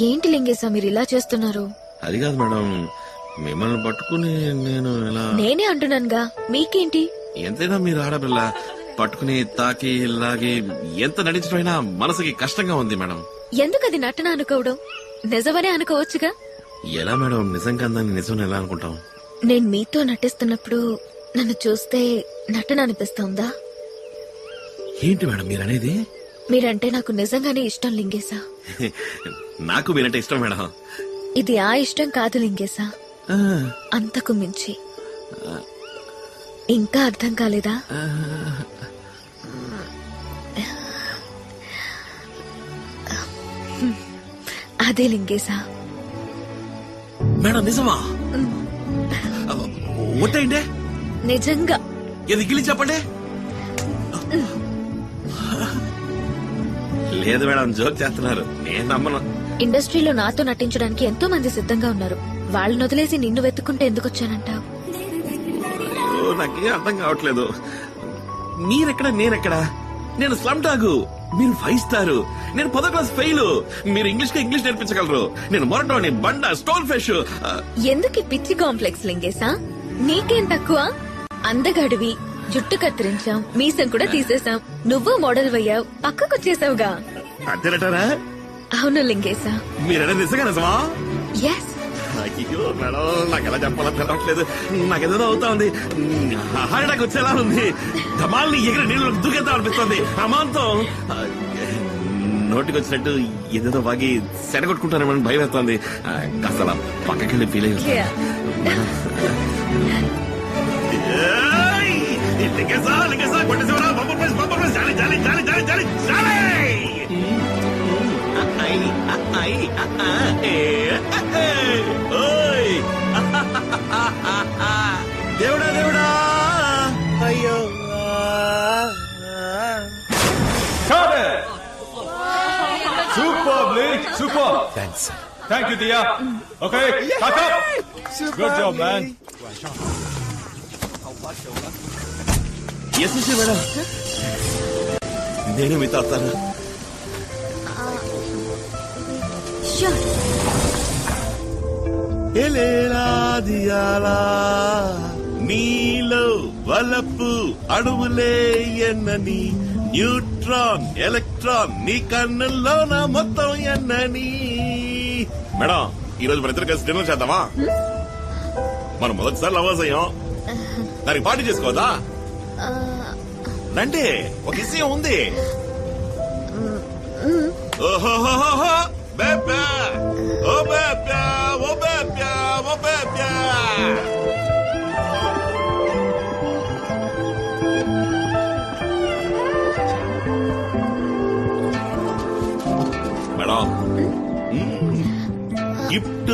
ఏంటి లింగేశా మీరు ఇలా చేస్తున్నారు? అది కాదు మేడం, మిమ్మల్ని పట్టుకుని నేను ఎలా... నేనే అంటున్నానుగా, మీకేంటి? ఎంతైనా మీరు ఆడపిల్ల, పట్టుకుని తాకి లాగి ఎంత నటించడమైనా మనసుకి కష్టంగా ఉంది మేడం. ఎందుకది నటన అనుకోవడం? నిజమనే అనుకోవచ్చుగా. ఎలా మేడం నిజంగా అందని నిజం ఎలా అనుకుంటాం? నేను మీతో నటిస్తున్నప్పుడు నన్ను చూస్తే నటన అనిపిస్తోందా? ఏంటి మేడం మీరనేది? మీరంటే నాకు నిజంగానే ఇష్టం లింగేశా. నాకు మీరంటే ఇష్టం మేడం. ఇది ఆ ఇష్టం కాదు లింగేశా, అంతకు మించి. ఇంకా అర్థం కాలేదా? అదే లింగేశా. మేడం నిజమా? ఒట్టేంటే నిజంగా. ఇది గిలి చెప్పండి. లేదు మేడం, జోక్ చేస్తున్నారు, నేను నమ్మను. ఇండస్ట్రీలో నాతో నటించడానికి ఎంతో మంది సిద్ధంగా ఉన్నారు. వాళ్ళని వదిలేసి నిన్ను వెతుక్కుంటే ఎందుకు వచ్చానంటావు? నాకేం అర్థం కావట్లేదు. మీరెక్కడ నేనెక్కడా? నేను స్లమ్ డాగు, మీరు 5 స్టార్, నేను 10వ క్లాస్ ఫెయిల్. మీరు ఇంగ్లీష్ నేర్పించగలరు, నేను మొరటోని, బండ, స్టోన్ ఫిష్. ఎందుకు పిచ్చి కాంప్లెక్స్ లింగేశా? నీకేం తక్కువ? అందగాడివి, జుట్టు కత్తిరించాం, మీసం కూడా తీసేశాం, నువ్వు మోడల్ అయ్యావు, పక్కకొచ్చేసావుగా. అంతేనటారా? అవును లింగేశా. మీరనే నిజంగా నిజమా? ఎస్. అయ్యో మేడం, నాకు ఎలా చెప్పాలో తెలవట్లేదు. నాకేదో అవుతా ఉంది, హార్ట్ వచ్చేలా ఉంది. ధమాల్ని ఎగిరి నీళ్ళు దూకేద్దాం అనిపిస్తుంది. అమాంతం నోటికి వచ్చినట్టు ఏదేదో బాగి సెడగొట్టుకుంటానేమని భయం వేస్తుంది. కాస్త అలా పక్కకెళ్ళి ఫీల్ అయ్యి దేవుడా దేవుడా అయ్యో. Superb, Lee. Super. Thanks. Thank you, Dia. Okay, cut up. Good job, man. Yes madam, నేను మీతో వస్తాను. నీలో వలపు అణువులే ఎన్నని, న్యూట్రాన్ ఎలక్ట్రాన్ నీ కన్నుల్లో నా మొత్తం ఎన్నని. మేడం, ఈరోజు మన ఇద్దరు కలిసి డిన్నర్ చేద్దామా? మనం మొదటిసారి లవర్స్ అయ్యాం, దానికి పార్టీ చేసుకోవద్దా? రండి, ఒక విషయం ఉంది. ఓహోహోహో బేబా, ఓ బేబా, ఓ బేబా, ఓ బేబా. మేడం, గిఫ్ట్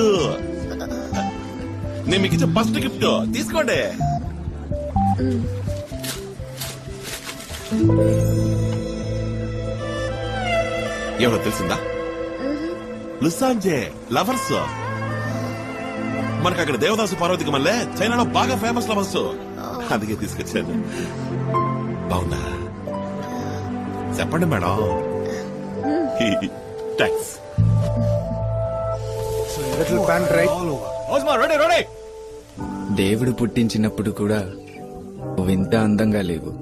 నేను మీకు ఇచ్చే ఫస్ట్ గిఫ్ట్ తీసుకోండి. ఎవరో తెలిసిందా? లుసాంజే లవర్స్. మనకు అక్కడ దేవదాసు పార్వతికి మళ్ళీ చైనాలో బాగా ఫేమస్ లవర్స్, అందుకే తీసుకొచ్చాను. బాగుందా? చెప్పండి మేడం. థ్యాంక్స్. దేవుడు పుట్టించినప్పుడు కూడా నువ్వింత అందంగా లేవు,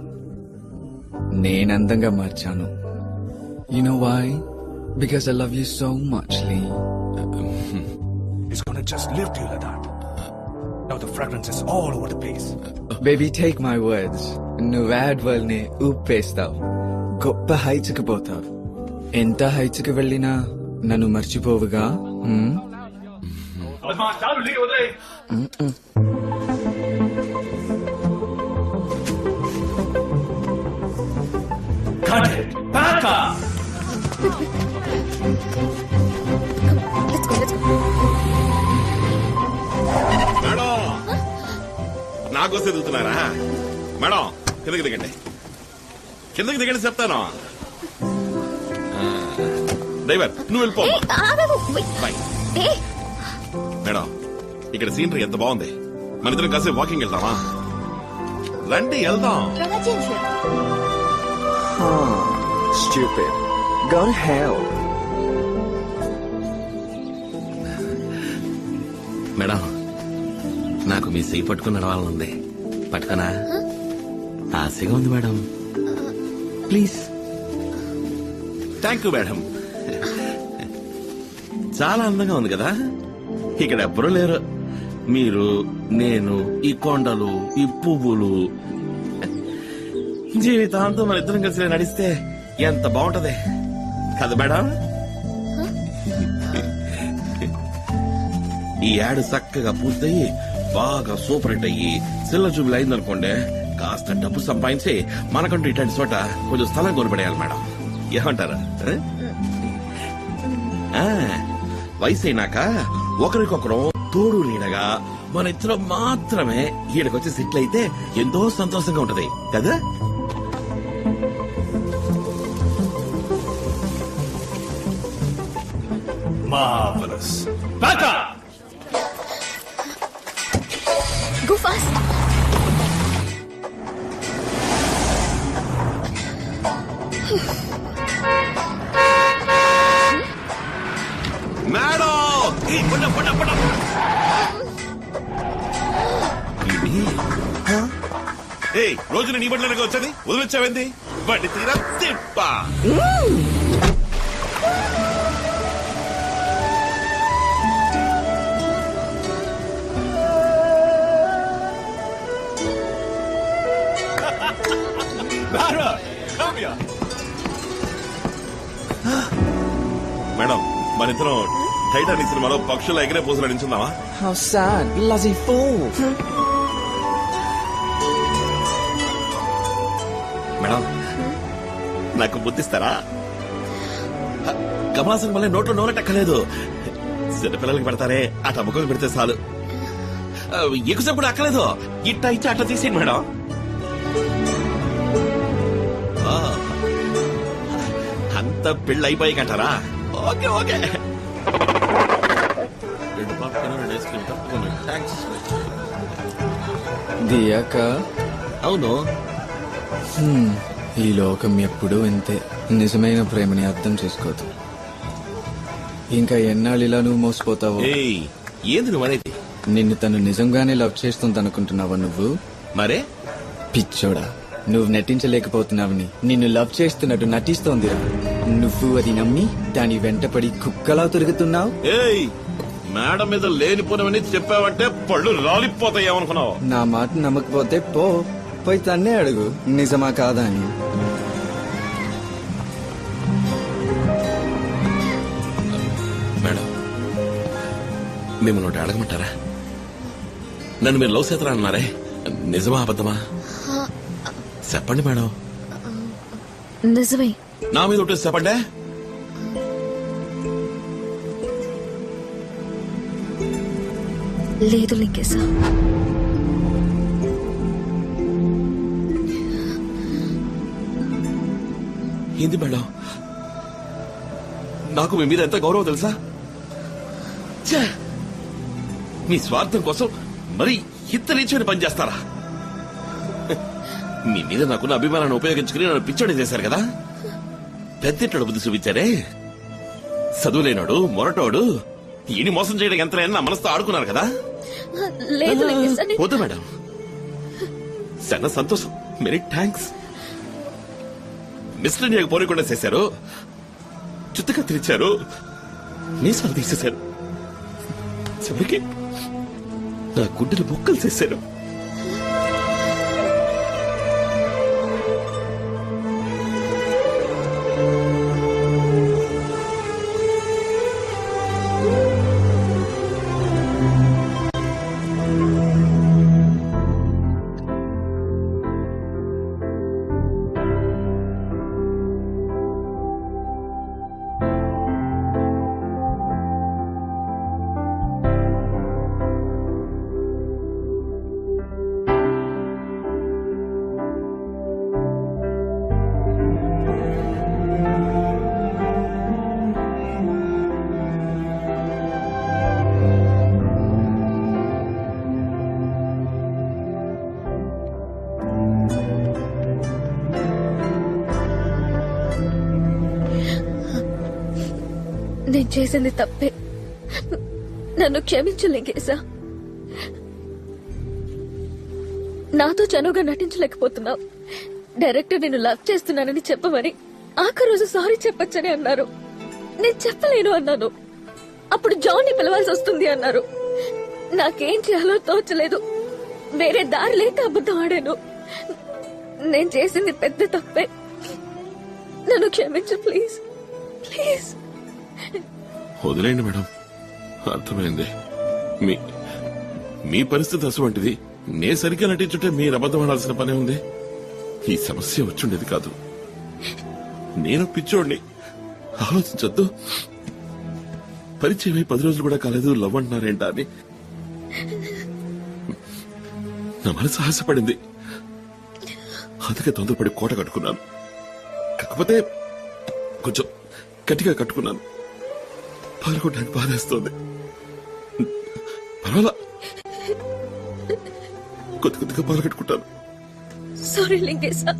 నేనందంగా మార్చాను. You know why? Because I love you so much, Lee. It's gonna just lift you like that. Now the fragrance is all over the place. Baby, take my words. నువ్వు add world ని ఊపేస్తావు, గొప్ప heights కి పోతావు. ఎంత heights కి వెళ్ళినా నన్ను మర్చిపోవుగా. Cut it! Back up! Madam, నాకోసం వెళ్తున్నారా? మేడం, కిందకి దిగండి, కిందకి దిగండి చెప్తాను. డ్రైవర్ నువ్వు వెళ్ళిపో. మేడం, ఇక్కడ సీనరీ ఎంత బాగుంది, మన ఇద్దరం కాసేపు వాకింగ్ వెళ్దామా? రండి వెళ్దాం. Stupid. Go to hell. Madam నాకు మీ చెయ్యి పట్టుకుని నడవాలనుంది. పట్టుకున్నా? ఆశగా ఉంది madam. Please. Thank you madam. చాలా అందంగా ఉంది కదా. ఇక్కడ ఎవ్వరూ లేరు. మీరు, నేను, ఈ కొండలు, ఈ పువ్వులు, జీవితాంతం మన ఇద్దరం కలిసి నడిస్తే ఎంత బాగుంటది కదా మేడం. ఈ యాడ్ చక్కగా పూర్తయి బాగా సూపర్ హిట్ అయ్యి సిల్ల చూపులు అయిందనుకోండి, కాస్త డబ్బు సంపాదించి మనకంటూ ఇట్లాంటి చోట కొంచెం స్థలం కొనిపడేయాలి మేడం. ఏమంటారు? వయసు అయినాక ఒకరికొకరు తోడు నీడగా మన ఇద్దరం మాత్రమే ఈడకొచ్చి సెటిల్ అయితే ఎంతో సంతోషంగా ఉంటది కదా. Marvelous. Back up! Go fast. Madam రోజున నీ బట్టలకి వచ్చేది వదిలిచ్చావేంది? బండి తీరా తిప్ప. Lara, come here. మేడం మన ఇద్దరం టైటానిక్ సినిమాలో పక్షుల ఎగిరే పోజులు నడించుందామా? How sad, bloody fool. Madam నాకు బుద్ధిస్తారా? కమలాసన్ మళ్ళీ నోట్లో నోనెట్టక్కలేదు. చిన్నపిల్లలకి పెడతారే ఆ టమ్మకం పెడితే చాలు. ఎక్కువసేపు కూడా అక్కలేదు. ఇట్ట ఇట్ట అట్లా తీసేయండి మేడం. అంత పెళ్ళి అయిపోయి కంటారా? Okay okay. 2 popcorn 2 ice cream తప్పకుండా. థ్యాంక్స్. దియాక అవును. ఈ లోకం ఎప్పుడూ ఇంతే. నిజమైన ప్రేమని అర్థం చేసుకోదు. ఇంకా ఎన్నాళ్ళు ఇలా నువ్వు మోసపోతావు? ఏయ్ ఏంది నువ్వు అనేది? నిన్ను తను నిజంగానే లవ్ చేస్తుంది అనుకుంటున్నావా నువ్వు? మరే పిచ్చోడా, నువ్వు నటించలేకపోతున్నావని నిన్ను లవ్ చేస్తున్నట్టు నటిస్తోందిరా. నువ్వు అది నమ్మి దాని వెంటపడి కుక్కలా తిరుగుతున్నావు. ఏయ్ మేడం మీద లేనిపోనవని చెప్పావంటే పళ్ళు రాలిపోతాయేమనుకున్నావు? నా మాట నమ్మకపోతే పోయి తన్నే అడుగు నిజమా కాదా అని. మేడం మిమ్మల్ని ఒకటి అడగమంటారా? నన్ను మీరు లవ్ చేతరా అన్నారే, నిజమా అబద్ధమా చెప్పండి మేడం. నిజమే. నా మీద ఒకటి చెప్పండి. లేదు లింగేశా. ఏంది మేడం, నాకు మీ మీద ఎంత గౌరవం తెలుసా? ఛే! మీ స్వార్థం కోసం మరి ఇంత నీచమైన పని చేస్తారా? మీ మీద నాకున్న అభిమానాన్ని ఉపయోగించుకుని నన్ను పిచ్చోడి చేశారు కదా. పెద్దింటోడు బుద్ధి చూపించారే. చదువులేనాడు మొరటోడు ఈయన మోసం చేయడం ఎంత నా మనసుతో ఆడుకున్నారు కదా. లేదు లింగేశా. వద్దు మేడం, చాలా సంతోషం. Many thanks. మిస్టర్ ఇండియాకు పోనీకుండా చేశారు, చుట్టు కత్తిరించారు, మీసాలు తీసేశారు, చివరికి నా గుడ్డలు బొక్కలు చేశారు. నేను చేసింది తప్పే. నన్ను క్షమించు లింగేశా. నాతో చనువుగా నటించలేకపోతున్నావు. డైరెక్టర్ నేను లవ్ చేస్తున్నానని చెప్పమని ఆఖరి రోజు సారీ చెప్పొచ్చని అన్నారు. నేను చెప్పలేను అన్నాను. అప్పుడు జాన్ ని పిలవాల్సి వస్తుంది అన్నారు. నాకేం చేయాలో తోచలేదు. వేరే దారి లేక అబద్ధం ఆడాను. నేను చేసింది పెద్ద తప్పే. నన్ను క్షమించు ప్లీజ్, ప్లీజ్. వదిలేండి మేడం, అర్థమైంది. మీ పరిస్థితి అటువంటిది. నే సరిగ్గా నటించుంటే మీరు అబద్ధం ఆడాల్సిన పనే ఉంది. ఈ సమస్య వచ్చుండేది కాదు. నేను పిచ్చోడిని, ఆలోచించొద్దు. పరిచయం 10 రోజులు కూడా కాలేదు, లవ్ అంటున్నారేంటా అని నా మనసు ఆశపడింది. అందుకే తొందరపడి కోట కట్టుకున్నాను. కాకపోతే కొంచెం గట్టిగా కట్టుకున్నాను. పాల్గొనడానికి బాధేస్తోంది. పర్వాలా, కొద్దిగా పాల్గొట్టుకుంటాను. సారీ లింగేశా.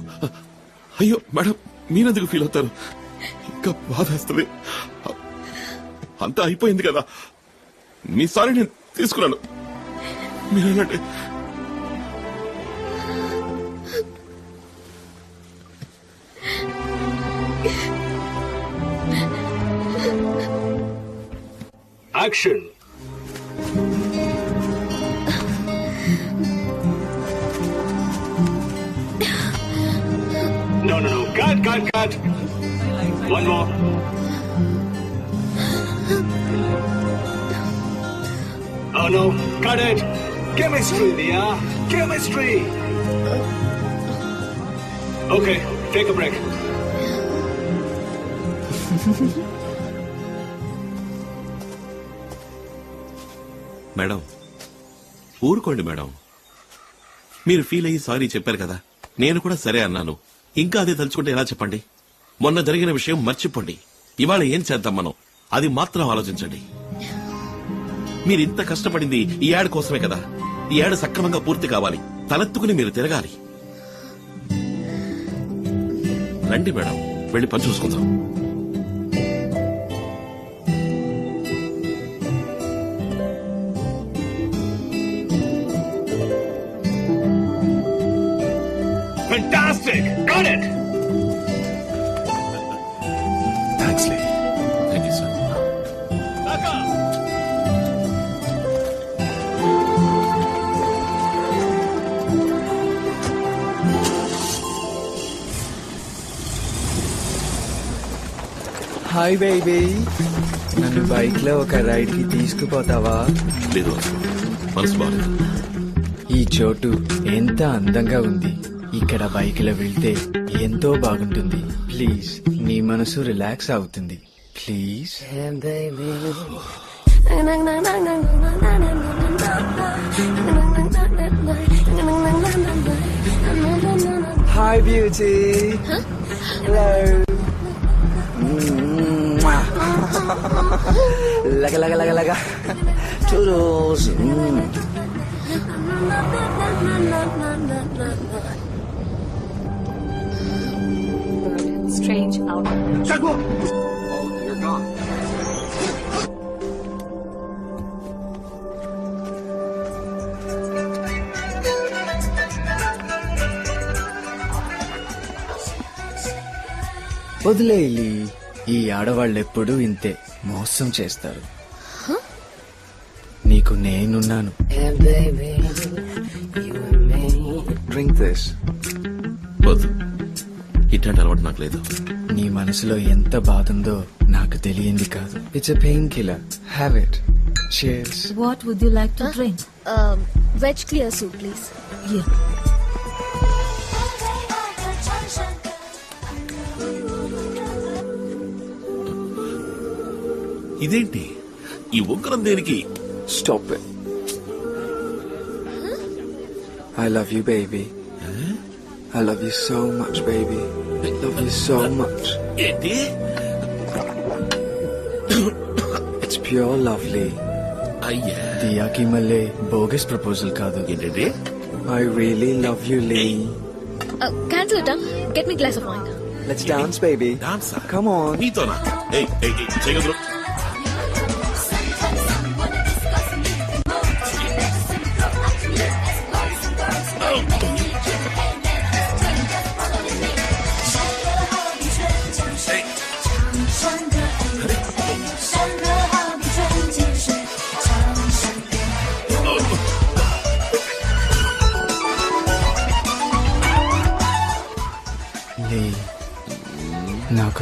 అయ్యో మేడం, మీరెందుకు ఫీల్ అవుతారు? ఇంకా బాధేస్తుంది. అంతా అయిపోయింది కదా. మీ సారీ నేను తీసుకున్నాను. మీరేనంటే Action. No. Cut. One more. Oh no, cut it. Chemistry, Leah. Chemistry. Okay, take a break. Madam, ఊరుకోండి మేడం. మీరు ఫీల్ అయ్యి సారీ చెప్పారు కదా, నేను కూడా సరే అన్నాను. ఇంకా అదే తలుచుకుంటే ఎలా చెప్పండి? మొన్న జరిగిన విషయం మర్చిపోండి. ఇవాళ ఏం చేద్దాం మనం, అది మాత్రం ఆలోచించండి. మీరు ఇంత కష్టపడింది ఈ యాడ్ కోసమే కదా. ఈ యాడ్ సక్రమంగా పూర్తి కావాలి. తలెత్తుకుని మీరు తిరగాలి. రండి మేడం, వెళ్ళి పని చూసుకుందాం. Fantastic! Got it! Thanks, Lee. Thank you sir. Hi baby, నన్ను బైక్ లో ఒక రైడ్ కి తీసుకుపోతావా? లేదు, మనసు బాగాలేదు. ఈ చోటు ఎంత అందంగా ఉంది. ఇక్కడ బైక్ లో వెళ్తే ఎంతో బాగుంటుంది. ప్లీజ్, నీ మనసు రిలాక్స్ అవుతుంది. ప్లీజ్. Hi beauty. హలో. లగ లగ లగ లగ టూడోస్. Strange outfit. You're gone. వదిలేయి. ఈ ఆడవాళ్ళెప్పుడూ ఇంతే, మోసం చేస్తారు. నీకు నేనున్నాను. Drink this. వద్దు, ఇట్లాంటి అలవాటు నాకు లేదు. నీ మనసులో ఎంత బాధ ఉందో నాకు తెలియంది కాదు. It's a pain killer. Have it. Cheers. What would you like to drink? Veg clear soup please. Here. ఇదేంటి ఈ ఉగ్రం దేనికి? Stop it. I love you, baby. I love you so much, baby. I love you so much. ఏంటి? It's pure lovely. అయ్యా, దియాకి మళ్ళీ bogus proposal కాదు. ఏంటంటే? I really love you, Lee. Cancel it. Get me glass of wine. Let's dance, baby. డాన్సా? Come on. నీతోనా? చేయగలరు?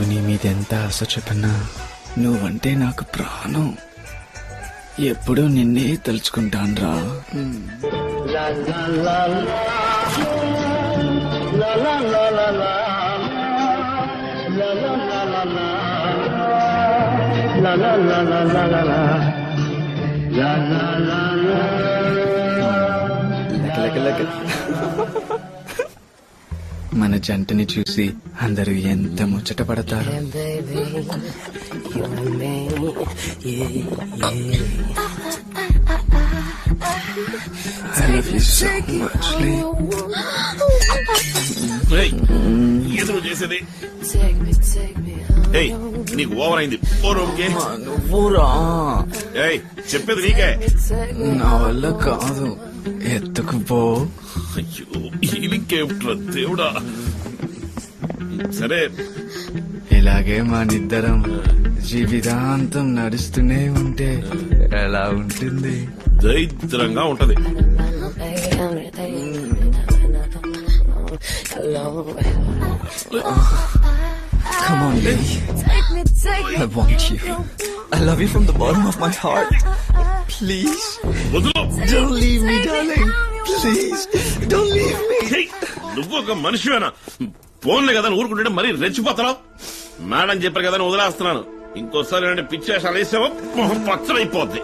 నాకు నీ మీద ఎంత ఆశ చెప్పన్నా నువ్వంటే నాకు ప్రాణం. ఎప్పుడూ నిన్నే తలుచుకుంటాన్రా. లక లక లక. మన జంటని చూసి అందరూ ఎంత ముచ్చట పడతారు. I love you so much, Lee. ఏయ్, ఎదురు చేసేది ఏయ్ నీకు ఓవర్ అయింది. ఓ రూమ్కి. నువ్వురా, ఏయ్ చెప్పేది నీకే. నా వల్ల కాదు, ఎత్తుకు పో. అయ్యో ఈలింకేమిట్రా దేవుడా. సరే ఇలాగే మనిద్దరం జీవితాంతం నడుస్తూనే ఉంటే ఎలా ఉంటుంది? దరిద్రంగా ఉంటది. Come on, Lee. I want you. I love you from the bottom of my heart. Please, వదులు. don't leave me, darling. Please, don't leave me. ఏయ్, నువ్వు ఒక మనిషివేనా? ఫోన్లే కదా ఊరుకుంటే మరీ రెచ్చిపోతున్నావు. మేడం చెప్పారు కదా వదిలేస్తున్నాను. ఇంకోసారి అంటే పిచ్చేసాలు వేసావో మొహం పచ్చడైపోద్ది.